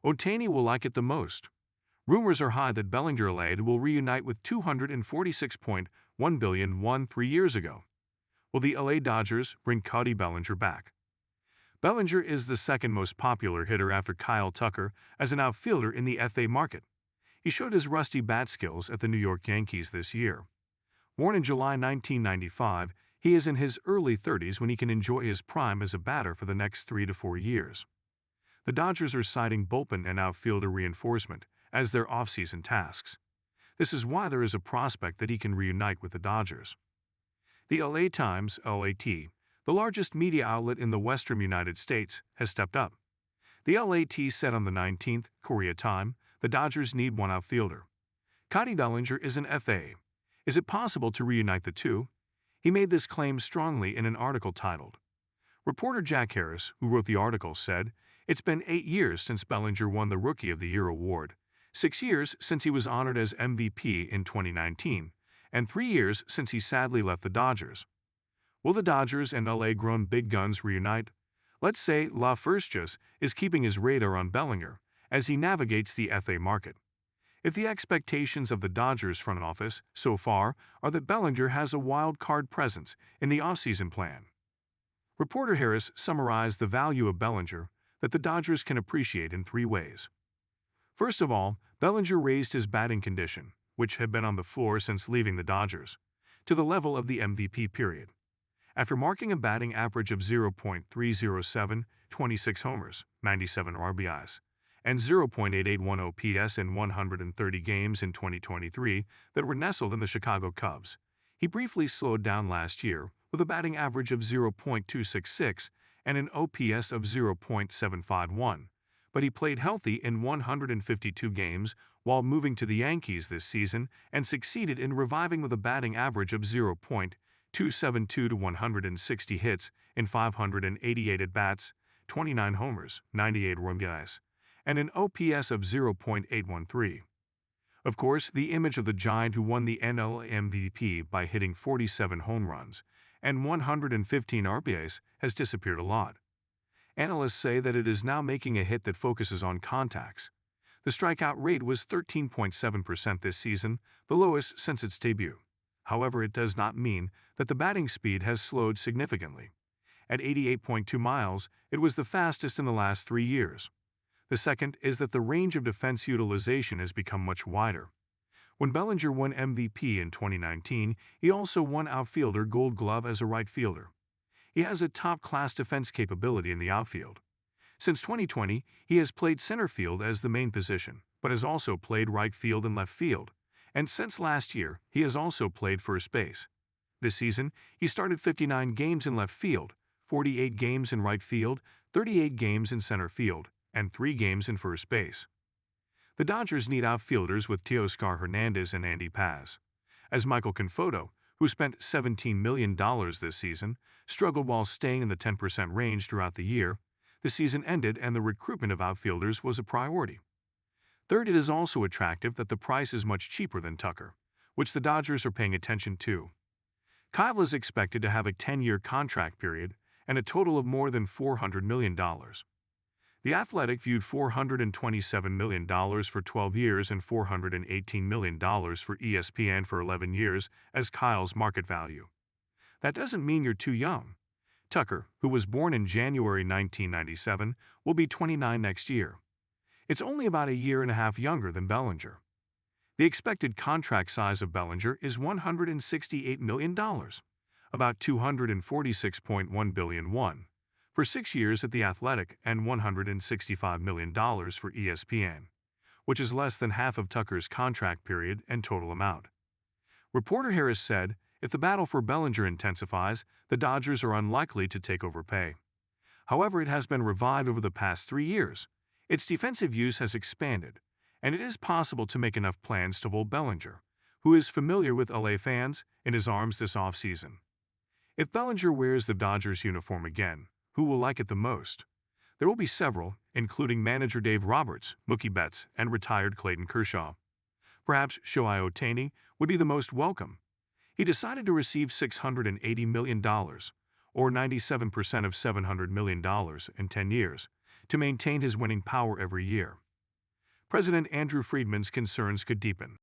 Ohtani will like it the most. Rumors are high that Bellinger LAD will reunite with $246.1 billion won 3 years ago. Will the LA Dodgers bring Cody Bellinger back? Bellinger is the second most popular hitter after Kyle Tucker as an outfielder in the FA market. He showed his rusty bat skills at the New York Yankees this year. Born in July 1995, he is in his early 30s when he can enjoy his prime as a batter for the next 3 to 4 years. The Dodgers are citing bullpen and outfielder reinforcement as their offseason tasks. This is why there is a prospect that he can reunite with the Dodgers. The LA Times, LAT, the largest media outlet in the western United States, has stepped up. The LAT said on the 19th, Korea time, the Dodgers need one outfielder. Cody Bellinger is an FA. Is it possible to reunite the two? He made this claim strongly in an article titled. Reporter Jack Harris, who wrote the article, said, "It's been 8 years since Bellinger won the Rookie of the Year award, 6 years since he was honored as MVP in 2019, and 3 years since he sadly left the Dodgers. Will the Dodgers and LA-grown big guns reunite? Let's say La Furchas is keeping his radar on Bellinger as he navigates the FA market. If the expectations of the Dodgers front office so far are that Bellinger has a wild card presence in the offseason plan." Reporter Harris summarized the value of Bellinger that the Dodgers can appreciate in 3 ways. First of all, Bellinger raised his batting condition, which had been on the floor since leaving the Dodgers, to the level of the MVP period. After marking a batting average of 0.307, 26 homers, 97 RBIs, and 0.881 OPS in 130 games in 2023 that were nestled in the Chicago Cubs, he briefly slowed down last year with a batting average of 0.266 and an OPS of 0.751, but he played healthy in 152 games while moving to the Yankees this season and succeeded in reviving with a batting average of 0.272 to 160 hits in 588 at-bats, 29 homers, 98 RBIs, and an OPS of 0.813. Of course, the image of the giant who won the NL MVP by hitting 47 home runs and 115 RBIs has disappeared a lot. Analysts say that it is now making a hit that focuses on contacts. The strikeout rate was 13.7% this season, the lowest since its debut. However, it does not mean that the batting speed has slowed significantly. At 88.2 miles, it was the fastest in the last 3 years. The second is that the range of defense utilization has become much wider. When Bellinger won MVP in 2019, he also won outfielder Gold Glove as a right fielder. He has a top-class defense capability in the outfield. Since 2020, he has played center field as the main position, but has also played right field and left field. And since last year, he has also played first base. This season, he started 59 games in left field, 48 games in right field, 38 games in center field, and 3 games in first base. The Dodgers need outfielders with Teoscar Hernandez and Andy Paz. As Michael Conforto, who spent $17 million this season, struggled while staying in the 10% range throughout the year, the season ended and the recruitment of outfielders was a priority. Third, it is also attractive that the price is much cheaper than Tucker, which the Dodgers are paying attention to. Kyle is expected to have a 10-year contract period and a total of more than $400 million. The Athletic viewed $427 million for 12 years and $418 million for ESPN for 11 years as Kyle's market value. That doesn't mean you're too young. Tucker, who was born in January 1997, will be 29 next year. It's only about a year and a half younger than Bellinger. The expected contract size of Bellinger is $168 million, about $246.1 billion won, for 6 years at The Athletic and $165 million for ESPN, which is less than half of Tucker's contract period and total amount. Reporter Harris said, if the battle for Bellinger intensifies, the Dodgers are unlikely to take over pay. However, it has been revived over the past 3 years. Its defensive use has expanded, and it is possible to make enough plans to hold Bellinger, who is familiar with LA fans, in his arms this offseason. If Bellinger wears the Dodgers uniform again, who will like it the most? There will be several, including manager Dave Roberts, Mookie Betts, and retired Clayton Kershaw. Perhaps Shohei Ohtani would be the most welcome. He decided to receive $680 million, or 97% of $700 million in 10 years, to maintain his winning power every year. President Andrew Friedman's concerns could deepen.